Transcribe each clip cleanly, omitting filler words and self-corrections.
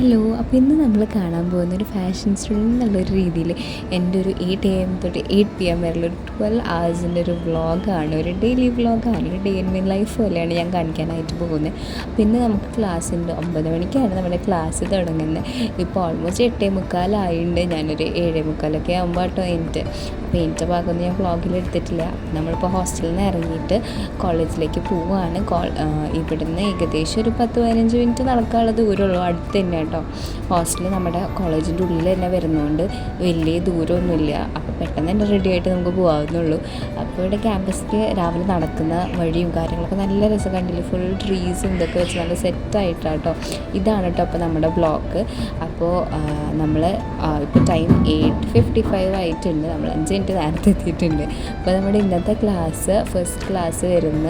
Hello. അപ്പോൾ ഇന്ന് നമ്മൾ കാണാൻ പോകുന്ന ഒരു ഫാഷൻ സ്റ്റുഡൻറ്റ് എന്നുള്ളൊരു രീതിയിൽ എൻ്റെ ഒരു 8 AM തൊട്ട് 8 PM വരെയുള്ള ഒരു 12 hours ഒരു വ്ളോഗാണ്, ഒരു ഡെയിലി വ്ളോഗാണ്, ഒരു ഡേ ഇൻ മൈ ലൈഫ് പോലെയാണ് ഞാൻ കാണിക്കാനായിട്ട് പോകുന്നത്. അപ്പോൾ ഇന്ന് നമുക്ക് ക്ലാസ് ഉണ്ട്. 9 മണിക്കാണ് നമ്മുടെ ക്ലാസ് തുടങ്ങുന്നത്. ഇപ്പോൾ ഓൾമോസ്റ്റ് 8:45 ഞാനൊരു 7:45 ആകുമ്പോൾ കേട്ടോ അപ്പോൾ എൻ്റെ ഭാഗമൊന്നും ഞാൻ വ്ളോഗിൽ എടുത്തിട്ടില്ല. നമ്മളിപ്പോൾ ഹോസ്റ്റലിൽ നിന്ന് ഇറങ്ങിയിട്ട് കോളേജിലേക്ക് പോവുകയാണ്. ഇവിടുന്ന് ഏകദേശം ഒരു 10-15 മിനിറ്റ് നടക്കാനുള്ള ദൂരമുള്ളൂ. അടുത്ത് തന്നെ കേട്ടോ. ഹോസ്റ്റൽ നമ്മുടെ കോളേജിൻ്റെ ഉള്ളിൽ തന്നെ വരുന്നതുകൊണ്ട് വലിയ ദൂരമൊന്നുമില്ല. അപ്പോൾ പെട്ടെന്ന് തന്നെ റെഡി ആയിട്ട് നമുക്ക് പോകാവുന്നുള്ളൂ. അപ്പോൾ ഇവിടെ ക്യാമ്പസിൽ രാവിലെ നടക്കുന്ന വഴിയും കാര്യങ്ങളൊക്കെ നല്ല രസം കണ്ടില്ല. ഫുൾ ട്രീസും ഇതൊക്കെ വെച്ച് നല്ല സെറ്റായിട്ടാണ് കേട്ടോ. ഇതാണ് കേട്ടോ അപ്പോൾ നമ്മുടെ ബ്ലോക്ക്. അപ്പോൾ നമ്മൾ ഇപ്പോൾ ടൈം 8:55 ആയിട്ടുണ്ട്. നമ്മൾ 5 മിനിറ്റ് നേരത്തെ എത്തിയിട്ടുണ്ട്. അപ്പോൾ നമ്മുടെ ഇന്നത്തെ ക്ലാസ് ഫസ്റ്റ് ക്ലാസ് വരുന്ന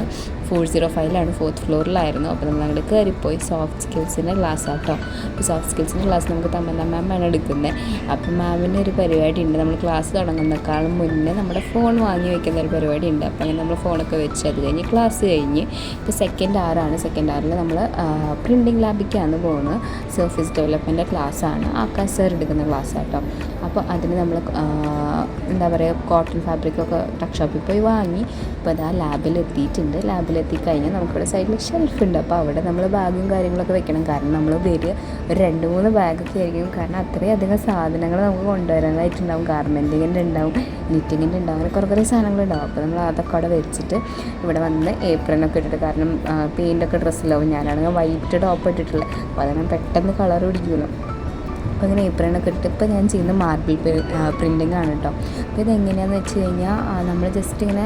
405 4th ഫ്ലോറിലായിരുന്നു. അപ്പോൾ നമ്മൾ അങ്ങോട്ട് കയറിപ്പോയി. സോഫ്റ്റ് സ്കിൽസിൻ്റെ ക്ലാസ് ആട്ടോ. അപ്പോൾ സോഫ്റ്റ് സ്കിൽസിൻ്റെ ക്ലാസ് നമുക്ക് തമന്ന മാമാണ് എടുക്കുന്നത്. അപ്പോൾ മാമിന് ഒരു പരിപാടി ഉണ്ട്. നമ്മൾ ക്ലാസ് തുടങ്ങുന്നേക്കാളും മുന്നേ നമ്മുടെ ഫോൺ വാങ്ങി വെക്കുന്ന ഒരു പരിപാടി ഉണ്ട്. അപ്പോൾ അങ്ങനെ നമ്മൾ ഫോണൊക്കെ വെച്ച് അത് കഴിഞ്ഞ് ക്ലാസ് കഴിഞ്ഞ് ഇപ്പോൾ സെക്കൻഡ് ആറാണ്. സെക്കൻഡ് ആറിൽ നമ്മൾ പ്രിൻറ്റിങ് ലാബിലേക്കാണ് പോകുന്നത്. സർഫേസ് ഡെവലപ്മെൻറ്റ് ക്ലാസ്സാണ്. ആകാശ് സാർ എടുക്കുന്ന ക്ലാസ് ആട്ടോ. അപ്പോൾ അതിന് നമ്മൾ എന്താ പറയുക, കോട്ടൺ ഫാബ്രിക്കൊക്കെ ടക്ക് ഷോപ്പിൽ പോയി വാങ്ങി. ഇപ്പോൾ അതാ ലാബിലെത്തിയിട്ടുണ്ട്. ലാബിലെത്തിക്കഴിഞ്ഞാൽ നമുക്കിവിടെ സൈഡിൽ ഷെൽഫ് ഉണ്ട്. അപ്പോൾ അവിടെ നമ്മൾ ബാഗും കാര്യങ്ങളൊക്കെ വെക്കണം. കാരണം നമ്മൾ വരിക ഒരു 2-3 ബാഗൊക്കെ ആയിരിക്കും. കാരണം അത്രയധികം സാധനങ്ങൾ നമുക്ക് കൊണ്ടുവരാനായിട്ടുണ്ടാവും. ഗാർമെൻറ്റിങ്ങിൻ്റെ ഉണ്ടാവും, നിറ്റിങ്ങിൻ്റെ ഉണ്ടാവും, അങ്ങനെ കുറേ സാധനങ്ങളുണ്ടാവും. അപ്പോൾ നമ്മൾ അതൊക്കെ അവിടെ വെച്ചിട്ട് ഇവിടെ വന്ന് ഏപ്രിനൊക്കെ ഇട്ടിട്ട്, കാരണം പെയിൻ്റൊക്കെ ഡ്രസ്സിലാവും. ഞാനാണെങ്കിൽ വൈറ്റ് ടോപ്പ് ഇട്ടിട്ടുള്ളത്. അപ്പോൾ അതങ്ങനെ പെട്ടെന്ന് കളർ പിടിക്കുമല്ലോ. അപ്പോൾ ഇങ്ങനെ ഏപ്രിനൊക്കെ ഇട്ടിട്ട് ഇപ്പോൾ ഞാൻ ചെയ്യുന്ന മാർബിൾ പ്രിൻറ്റിങ് ആണ് കേട്ടോ. അപ്പോൾ ഇതെങ്ങനെയാണെന്ന് വെച്ച് കഴിഞ്ഞാൽ നമ്മൾ ജസ്റ്റ് ഇങ്ങനെ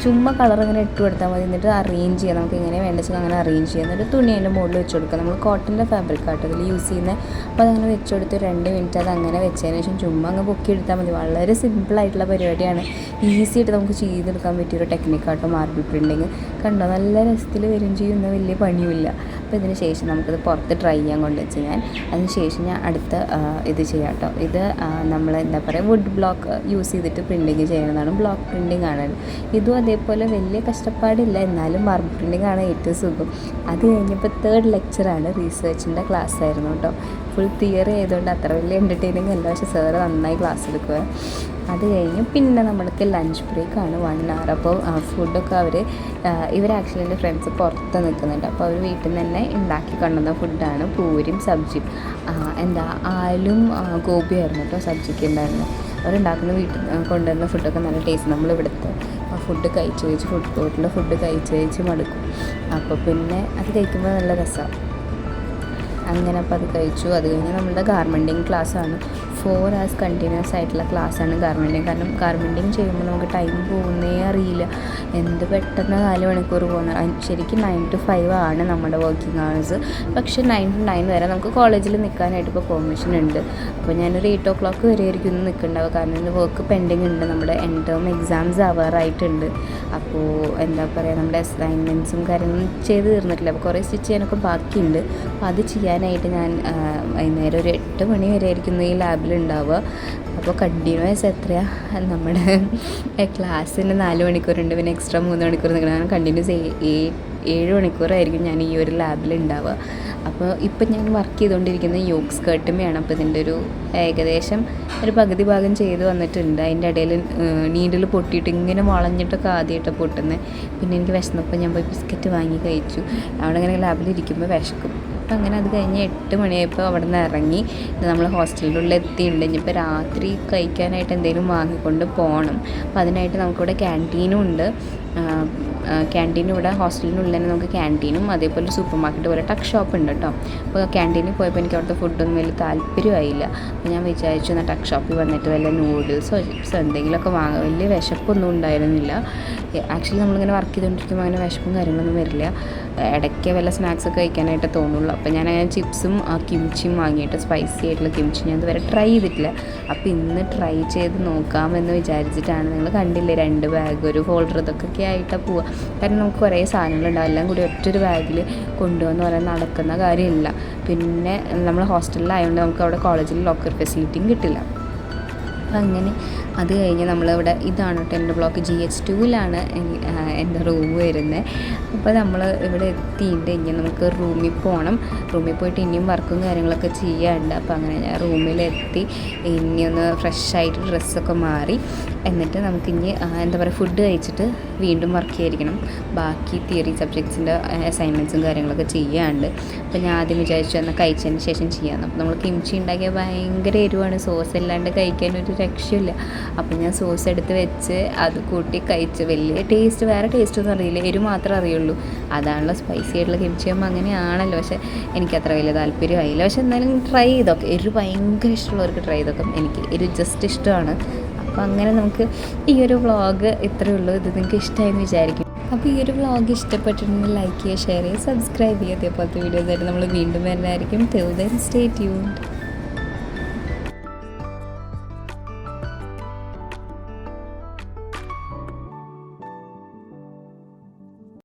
ചുമ്മാ കളർ ഇങ്ങനെ ഇട്ട് കൊടുത്താൽ മതി. എന്നിട്ട് അറേഞ്ച് ചെയ്യാം. നമുക്ക് എങ്ങനെ വേണ്ടത് അങ്ങനെ അറേഞ്ച് ചെയ്യാം. എന്നിട്ട് തുണി അതിൻ്റെ മുകളിൽ വെച്ച് കൊടുക്കുക. നമ്മൾ കോട്ടൻ്റെ ഫാബ്രിക് ആട്ടോ ഇതിൽ യൂസ് ചെയ്യുന്നത്. അപ്പോൾ അതങ്ങനെ വെച്ച് കൊടുത്ത് 2 മിനിറ്റ് അത് അങ്ങനെ വെച്ചതിന് ശേഷം ചുമ്മാ അങ്ങ് പൊക്കി എടുത്താൽ മതി. വളരെ സിമ്പിളായിട്ടുള്ള പരിപാടിയാണ്. ഈസി ആയിട്ട് നമുക്ക് ചെയ്തെടുക്കാൻ പറ്റിയൊരു ടെക്നിക്കാട്ടോ മാർബിൾ പ്രിൻറ്റിങ്. കണ്ടോ, നല്ല രസത്തിൽ വരും ചെയ്യുന്ന, വലിയ പണിയുമില്ല. അപ്പോൾ ഇതിന് ശേഷം നമുക്കത് പുറത്ത് ട്രൈ ചെയ്യാൻ കൊണ്ടുവച്ച് അതിന് ശേഷം ഞാൻ അടുത്ത ഇത് ചെയ്യാം കേട്ടോ. ഇത് നമ്മൾ എന്താ പറയുക, വുഡ് ബ്ലോക്ക് യൂസ് ചെയ്തിട്ട് പ്രിൻറ്റിങ് ചെയ്യുന്നതാണ്. ബ്ലോക്ക് പ്രിൻറ്റിങ് ആണ്. ഇതും അതേപോലെ വലിയ കഷ്ടപ്പാടില്ല. എന്നാലും മാർബിൾ പ്രിൻറ്റിങ് ആണ് ഏറ്റവും സുഖം. അത് കഴിഞ്ഞപ്പോൾ 3rd ലെക്ചറാണ്. റീസേർച്ചിൻ്റെ ക്ലാസ് ആയിരുന്നു കേട്ടോ. ഫുൾ തിയറി ആയതുകൊണ്ട് അത്ര വലിയ എൻ്റർടൈനിങ് അല്ല. പക്ഷേ സാറ് നന്നായി ക്ലാസ് എടുക്കുക. അത് കഴിഞ്ഞ് പിന്നെ നമ്മൾക്ക് ലഞ്ച് ബ്രേക്കാണ് 1 hour. അപ്പോൾ ഫുഡൊക്കെ ഇവർ ആക്ച്വലി എൻ്റെ ഫ്രണ്ട്സ് പുറത്ത് നിൽക്കുന്നുണ്ട്. അപ്പോൾ അവർ വീട്ടിൽ നിന്ന് തന്നെ ഉണ്ടാക്കി കൊണ്ടുവന്ന ഫുഡാണ്. പൂരിയും സബ്ജിയും ആലും ഗോപിയായിരുന്നു കേട്ടോ സബ്ജിക്ക് ഉണ്ടായിരുന്നത്. അവരുണ്ടാക്കുന്ന വീട്ടിൽ കൊണ്ടുവരുന്ന ഫുഡൊക്കെ നല്ല ടേസ്റ്റ്. നമ്മളിവിടുത്തെ ഫുഡ് കഴിച്ച് ഫുഡ് കോർട്ടിൽ ഫുഡ് കഴിച്ച് മടുക്കും. അപ്പോൾ പിന്നെ അത് കഴിക്കുമ്പോൾ നല്ല രസമാണ്. അങ്ങനെ അപ്പോൾ അത് കഴിച്ചു. അത് കഴിഞ്ഞ് നമ്മളുടെ ഗാർമെൻറ്റിങ് ക്ലാസ്സാണ്. 4 hours കണ്ടിന്യൂസ് ആയിട്ടുള്ള ക്ലാസ്സാണ് ഗാർമെൻറ്റിങ്. കാരണം ഗാർമെൻറ്റിങ് ചെയ്യുമ്പോൾ നമുക്ക് ടൈം പോകുന്നേ അറിയില്ല. എന്ത് പെട്ടെന്ന് 4 മണിക്കൂർ പോകുന്നത്. ശരിക്കും 9 to 5 ആണ് നമ്മുടെ വർക്കിംഗ് ഹവേഴ്സ്. പക്ഷേ 9 to 9 വരെ നമുക്ക് കോളേജിൽ നിൽക്കാനായിട്ട് ഇപ്പോൾ പെർമിഷൻ ഉണ്ട്. അപ്പോൾ ഞാനൊരു 8 o'clock വരെ ആയിരിക്കും ഇന്ന് നിൽക്കുന്നുണ്ടാവുക. കാരണം ഇന്ന് വർക്ക് പെൻഡിങ് ഉണ്ട്. നമ്മുടെ എൻഡ് ടേം എക്സാംസ് ആവാറായിട്ടുണ്ട്. അപ്പോൾ എന്താ പറയുക, നമ്മുടെ അസൈൻമെൻറ്റ്സും കാര്യങ്ങളും ചെയ്ത് തീർന്നിട്ടില്ല. അപ്പോൾ കുറേ സ്റ്റിച്ച് ചെയ്യാനൊക്കെ ബാക്കിയുണ്ട്. അപ്പോൾ അത് ചെയ്യാനായിട്ട് ഞാൻ വൈകുന്നേരം ഒരു 8 മണി വരെ ആയിരിക്കും ഈ ലാബിൽ ഉണ്ടാവുക. അപ്പോൾ കണ്ടിന്യൂസ് എത്രയാണ് നമ്മുടെ ക്ലാസ്സിന് 4 മണിക്കൂറുണ്ട്. പിന്നെ എക്സ്ട്രാ 3 മണിക്കൂർ നിൽക്കണം. കണ്ടിന്യൂസ് 7 മണിക്കൂറായിരിക്കും ഞാൻ ഈ ഒരു ലാബിൽ ഉണ്ടാവുക. അപ്പോൾ ഇപ്പം ഞാൻ വർക്ക് ചെയ്തുകൊണ്ടിരിക്കുന്നത് യോഗ് സ്കേർട്ടുമേയാണ്. അപ്പോൾ ഇതിൻ്റെ ഒരു ഏകദേശം ഒരു പകുതി ഭാഗം ചെയ്ത് വന്നിട്ടുണ്ട്. അതിൻ്റെ ഇടയിൽ നീഡിൽ പൊട്ടിയിട്ട് ഇങ്ങനെ വളഞ്ഞിട്ടൊക്കെ ആദ്യമായിട്ട് പൊട്ടുന്നത്. പിന്നെ എനിക്ക് വിശന്നപ്പോൾ ഞാൻ പോയി ബിസ്ക്കറ്റ് വാങ്ങി കഴിച്ചു. അവിടെ ഇങ്ങനെ ലാബിലിരിക്കുമ്പോൾ വിശക്കും. അപ്പോൾ അങ്ങനെ അത് കഴിഞ്ഞ് 8 മണിയായപ്പോൾ അവിടെ നിന്ന് ഇറങ്ങി നമ്മൾ ഹോസ്റ്റലിൻ്റെ ഉള്ളിൽ എത്തിയിട്ടുണ്ട്. ഇനിയിപ്പോൾ രാത്രി കഴിക്കാനായിട്ട് എന്തെങ്കിലും വാങ്ങിക്കൊണ്ട് പോകണം. അപ്പോൾ അതിനായിട്ട് നമുക്കിവിടെ ക്യാൻറ്റീനും ഉണ്ട്. ക്യാൻറ്റീനും ഇവിടെ ഹോസ്റ്റലിനുള്ളിൽ തന്നെ നമുക്ക് ക്യാൻറ്റീനും അതേപോലെ സൂപ്പർ മാർക്കറ്റ് പോലെ ടക്ക് ഷോപ്പ് ഉണ്ട് കേട്ടോ. അപ്പോൾ ക്യാൻറ്റീനിൽ പോയപ്പോൾ എനിക്ക് അവിടുത്തെ ഫുഡൊന്നും വലിയ താല്പര്യമായില്ല. അപ്പോൾ ഞാൻ വിചാരിച്ചു എന്നാൽ ടക്ക് ഷോപ്പിൽ വന്നിട്ട് വല്ല നൂഡിൽസോ ചിപ്സോ എന്തെങ്കിലുമൊക്കെ വാങ്ങാം. വലിയ വിശപ്പൊന്നും ഉണ്ടായിരുന്നില്ല. ആക്ച്വലി നമ്മളിങ്ങനെ വർക്ക് ചെയ്തുകൊണ്ടിരിക്കുമ്പോൾ അങ്ങനെ വിശപ്പും കാര്യങ്ങളൊന്നും വരില്ല. ഇടയ്ക്ക് വല്ല സ്നാക്സൊക്കെ കഴിക്കാനായിട്ട് തോന്നുള്ളൂ. അപ്പോൾ ഞാൻ അങ്ങനെ ചിപ്സും കിംച്ചിയും വാങ്ങിയിട്ട്, സ്പൈസി ആയിട്ടുള്ള കിംച്ചി ഞാൻ ഇതുവരെ ട്രൈ ചെയ്തിട്ടില്ല. അപ്പോൾ ഇന്ന് ട്രൈ ചെയ്ത് നോക്കാമെന്ന് വിചാരിച്ചിട്ടാണ്. നിങ്ങൾ കണ്ടില്ലേ 2 ബാഗ് ഒരു ഫോൾഡർ ഇതൊക്കെ ആയിട്ടാണ് പോവുക. കാരണം നമുക്ക് കുറേ സാധനങ്ങളുണ്ടാവും. എല്ലാം കൂടി ഒറ്റൊരു ബാഗിൽ കൊണ്ടുവന്ന് പറയാൻ നടക്കുന്ന കാര്യമില്ല. പിന്നെ നമ്മൾ ഹോസ്റ്റലിലായതുകൊണ്ട് നമുക്ക് അവിടെ കോളേജിൽ ലോക്കർ ഫെസിലിറ്റിയും കിട്ടില്ല. അപ്പം അങ്ങനെ അത് കഴിഞ്ഞ് നമ്മളിവിടെ ഇതാണ് കേട്ടോ എൻ്റെ ബ്ലോക്ക് GH2-ലാണ് എൻ്റെ റൂം വരുന്നത്. അപ്പോൾ നമ്മൾ ഇവിടെ എത്തിയിട്ട് ഇനി നമുക്ക് റൂമിൽ പോകണം. റൂമിൽ പോയിട്ട് ഇനിയും വർക്കും കാര്യങ്ങളൊക്കെ ചെയ്യാനുണ്ട്. അപ്പോൾ അങ്ങനെ ഞാൻ റൂമിലെത്തി ഇനി ഒന്ന് ഫ്രഷായിട്ട് ഡ്രസ്സൊക്കെ മാറി എന്നിട്ട് നമുക്കിനി എന്താ പറയുക ഫുഡ് കഴിച്ചിട്ട് വീണ്ടും വർക്ക് ചെയ്യാതിരിക്കണം. ബാക്കി തിയറി സബ്ജക്ട്സിൻ്റെ അസൈൻമെൻറ്റ്സും കാര്യങ്ങളൊക്കെ ചെയ്യാനുണ്ട്. അപ്പോൾ ഞാൻ ആദ്യം വിചാരിച്ചു എന്നാൽ കഴിച്ചതിന് ശേഷം ചെയ്യാമെന്ന്. അപ്പോൾ നമ്മൾ കിംച്ചി ഉണ്ടാക്കിയ ഭയങ്കര എരിവാണ്, സോസ് ഇല്ലാണ്ട് കഴിക്കാനൊരു രക്ഷയില്ല. അപ്പോൾ ഞാൻ സോസ് എടുത്ത് വെച്ച് അത് കൂട്ടി കഴിച്ച് വലിയ ടേസ്റ്റ്, വേറെ ടേസ്റ്റൊന്നും അറിയില്ല, എരിവ് മാത്രമേ അറിയുള്ളൂ. അതാണല്ലോ സ്പൈസി ആയിട്ടുള്ള കിംച്ചി ആകുമ്പോൾ അങ്ങനെയാണല്ലോ. പക്ഷേ എനിക്കത്ര വലിയ താല്പര്യമായില്ല. പക്ഷെ എന്നാലും ട്രൈ ചെയ്തൊക്കെ, എരിവ് ഭയങ്കര ഇഷ്ടമുള്ളവർക്ക് ട്രൈ ചെയ്തൊക്കെ, എനിക്ക് എരിവ് ജസ്റ്റ് ഇഷ്ടമാണ്. അപ്പോൾ അങ്ങനെ നമുക്ക് ഈ ഒരു വ്ളോഗ് ഇത്രയേ ഉള്ളൂ. ഇത് നിങ്ങൾക്ക് ഇഷ്ടമായെന്ന് വിചാരിക്കും. അപ്പോൾ ഈ ഒരു വ്ളോഗ് ഇഷ്ടപ്പെട്ടിട്ടുണ്ടെങ്കിൽ ലൈക്ക് ചെയ്യുക, ഷെയർ ചെയ്യുക, സബ്സ്ക്രൈബ് ചെയ്യുക. അതേപോലത്തെ വീഡിയോസായിട്ട് നമ്മൾ വീണ്ടും വരുന്നതായിരിക്കും. Till then stay tuned.